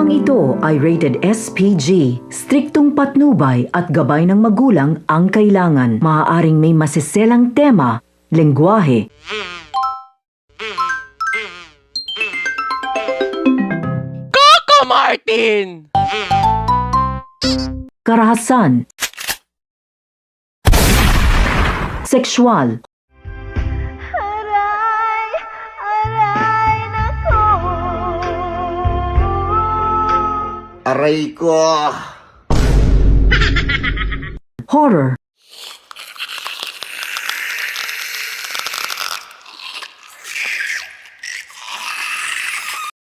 Programang ito ay rated SPG. Striktong patnubay at gabay ng magulang ang kailangan. Maaaring may masiselang tema, lengguwahe, Coco Martin! karahasan, sexual, Aray, aray nako. Aray ko! horror,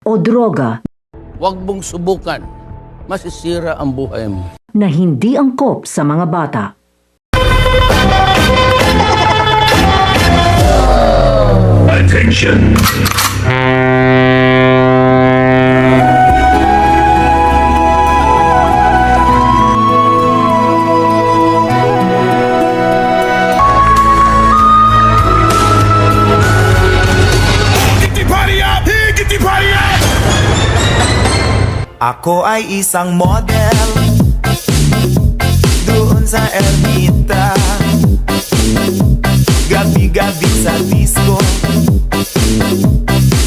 o droga Huwag mong subukan. Masisira ang buhay mo. na hindi angkop sa mga bata. Attention. Ako ay isang model doon sa Ermita. Gabi-gabi sa disco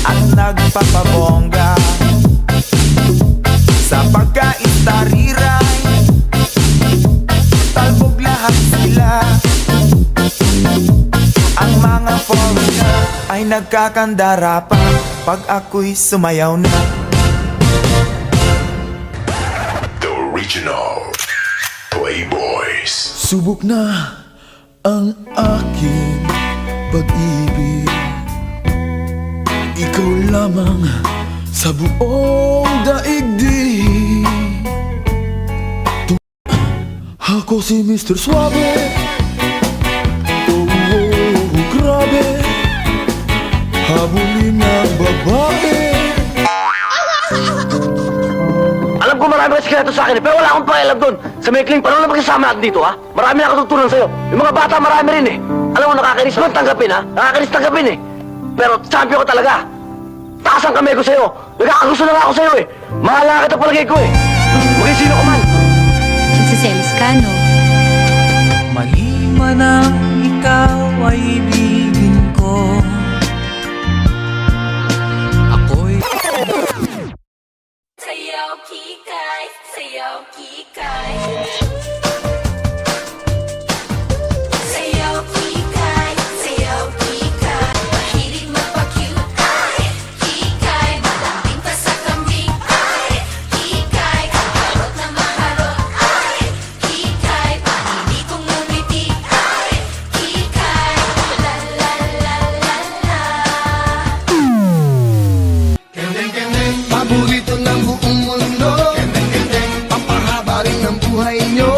at nagpapabongga. Sa pagkaistariray talbog lahat sila. Ang mga foreigner ay nagkakandara pa pag ako'y sumayaw na. Original Playboys. Subok na ang aking pag-ibig. Ikaw lamang sa buong daigdig. Ako si Mr. Suave. Oh, oh, oh, grabe. Habulin ng babae. Alam ko marami kasi kinato sa akin pero wala akong pakialam doon. Sa maikling panahon na magkasama natin dito, ha? Marami na katutunan sa'yo. Yung mga bata marami rin eh. Alam mo, nakakainis mo tanggapin, ha? Nakakainis tanggapin eh. Pero champion ko talaga. Taas ang kamay ko sa'yo. Nagkakagusto na nga ako sa'yo eh. Mahal na kita palagay ko eh. Maging sino ka man. Nagsiselos ka, no? Mali man ang ikaw ay ibigin ko. Ako'y Sayaw kikay, sayaw kikay. Sayaw kikay, sayaw kikay. Mahilig magpa-cute, ay, kikay. Malambing pa sa kambing, ay, kikay. Harot na maharot, ay, kikay. Panini kong ngumiti, ay, kikay. La la la la la. Paborito ng buong mundo. Papahaba rin ang buhay nyo.